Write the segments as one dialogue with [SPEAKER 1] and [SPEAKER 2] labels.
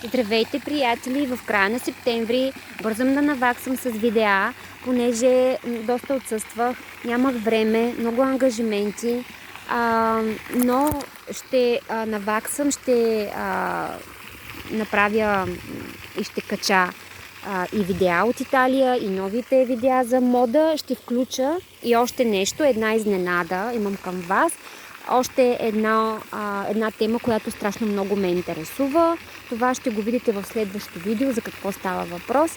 [SPEAKER 1] Здравейте, приятели! В края на септември бързам да наваксам с видеа, понеже доста отсъствах, нямах време, много ангажименти, но ще наваксам, ще направя и ще кача и видеа от Италия, и новите видеа за мода. Ще включа и още нещо, една изненада имам към вас. Още една тема, която страшно много ме интересува. Това ще го видите в следващото видео, за какво става въпрос.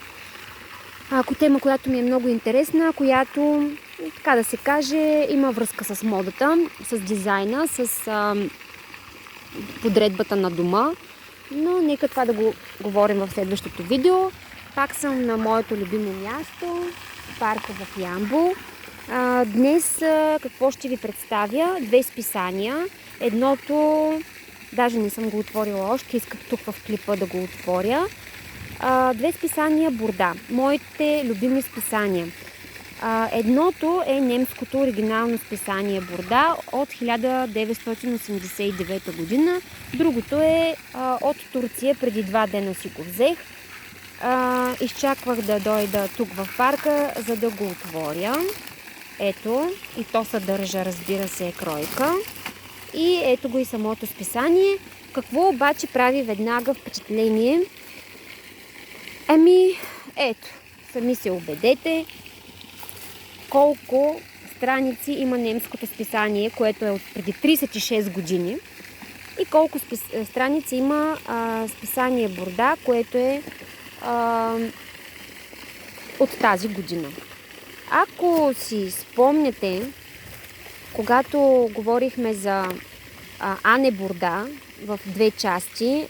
[SPEAKER 1] Тема, която ми е много интересна, която, така да се каже, има връзка с модата, с дизайна, с подредбата на дома. Но нека това да го говорим в следващото видео. Пак съм на моето любимо място, парка в Ямбол. Днес какво ще ви представя? Две списания. Едното, даже не съм го отворила още, исках тук в клипа да го отворя. Две списания Бурда. Моите любими списания. Едното е немското оригинално списание Бурда от 1989 година. Другото е от Турция, преди 2 дена си го взех. Изчаквах да дойда тук в парка, за да го отворя. Ето, и то съдържа, разбира се, кройка. И ето го и самото списание. Какво обаче прави веднага впечатление? Ето, сами се убедете колко страници има немското списание, което е от преди 36 години. И колко страници има списание Бурда, което е от тази година. Ако си спомняте, когато говорихме за Ане Бурда в 2 части,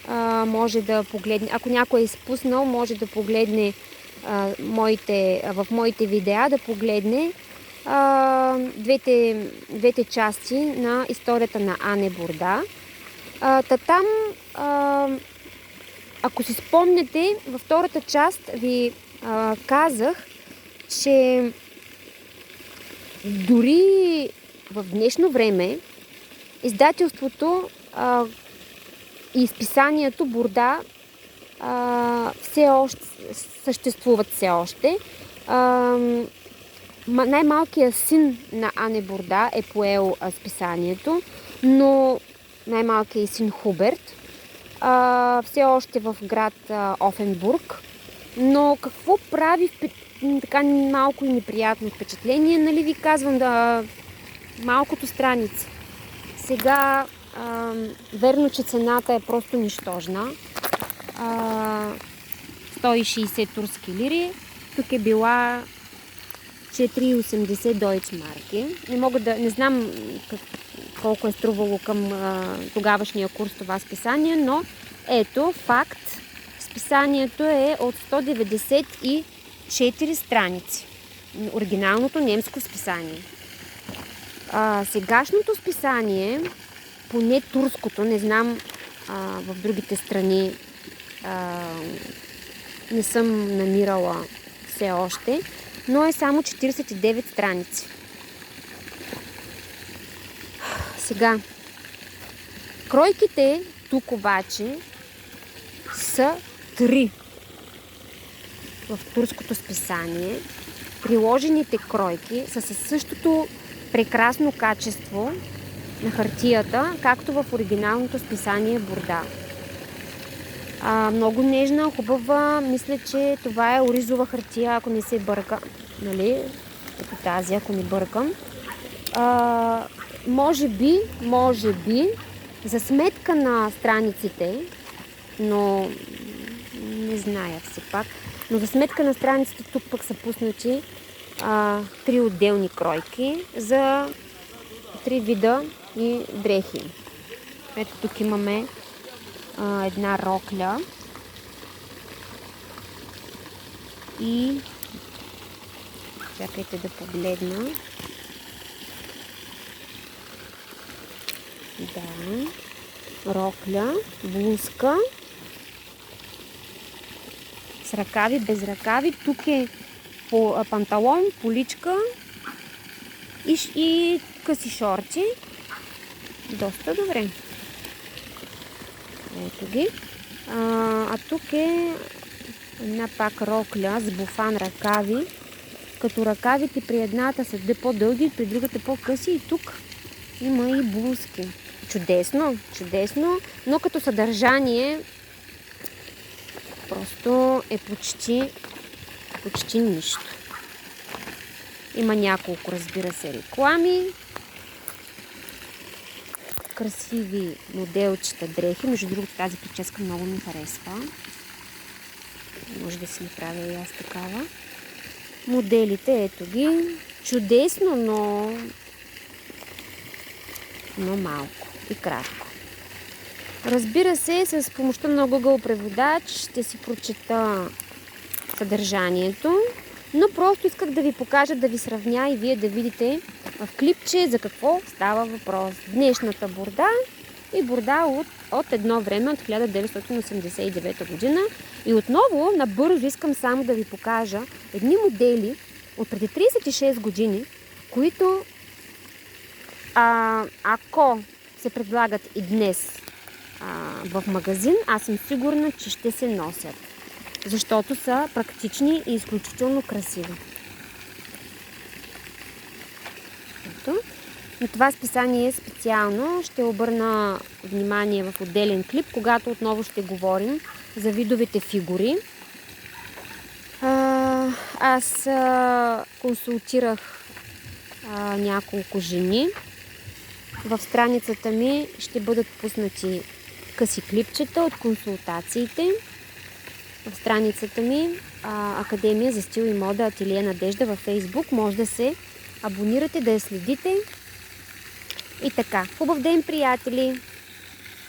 [SPEAKER 1] може да погледне, ако някой е изпуснал, може да погледне в моите видеа, да погледне двете части на историята на Ане Бурда. Там, ако си спомняте, във втората част ви казах, че дори в днешно време издателството и списанието Бурда все още съществуват все още. Най-малкият син на Ане Бурда е поел списанието, но най-малкият син Хуберт все още в град Офенбург. Но какво прави така малко и неприятно впечатление, нали ви казвам, малкото страници. Сега, верно, че цената е просто нищожна. 160 турски лири. Тук е била 4,80 дойчмарки. Не знам колко е струвало към тогавашния курс това списание, но ето, факт. Списанието е от 194 страници. Оригиналното немско списание. Сегашното списание, поне турското, не знам в другите страни, не съм намирала все още, но е само 49 страници. Сега, кройките тук обаче са 3 в турското списание. Приложените кройки са със същото прекрасно качество на хартията, както в оригиналното списание Бурда. Много нежна, хубава. Мисля, че това е оризова хартия, ако не се бърка. Нали? Ето тази, ако не бъркам. Може би, за сметка на страниците, но не зная все пак, но за сметка на страниците тук пък са пуснати 3 отделни кройки за 3 вида и дрехи. Ето тук имаме една рокля и чакайте да погледна. Да, рокля, блузка с ръкави, без ръкави. Тук е панталон, поличка и къси шорти. Доста добре. Ето ги. А тук е една пак рокля с буфан ръкави, като ръкавите при едната са по-дълги, при другата по-къси и тук има и блузки. Чудесно, чудесно, но като съдържание просто е почти нищо. Има няколко, разбира се, реклами. Красиви моделчета дрехи. Между другото, тази прическа много ми харесва. Може да си направя и аз такава. Моделите, ето ги. Чудесно, но малко и кратко. Разбира се, с помощта на Google преводач ще си прочета съдържанието, но просто исках да ви покажа, да ви сравня и вие да видите в клипче за какво става въпрос. Днешната борда и борда от едно време, от 1989 година. И отново, набързо искам само да ви покажа едни модели от преди 36 години, които ако се предлагат и днес в магазин, аз съм сигурна, че ще се носят. Защото са практични и изключително красиви. Ето. На това списание специално ще обърна внимание в отделен клип, когато отново ще говорим за видовете фигури. Аз консултирах няколко жени. В страницата ми ще бъдат пуснати къси клипчета от консултациите. В страницата ми Академия за стил и мода Ателие Надежда във Facebook. Може да се абонирате, да я следите. И така, хубав ден, приятели!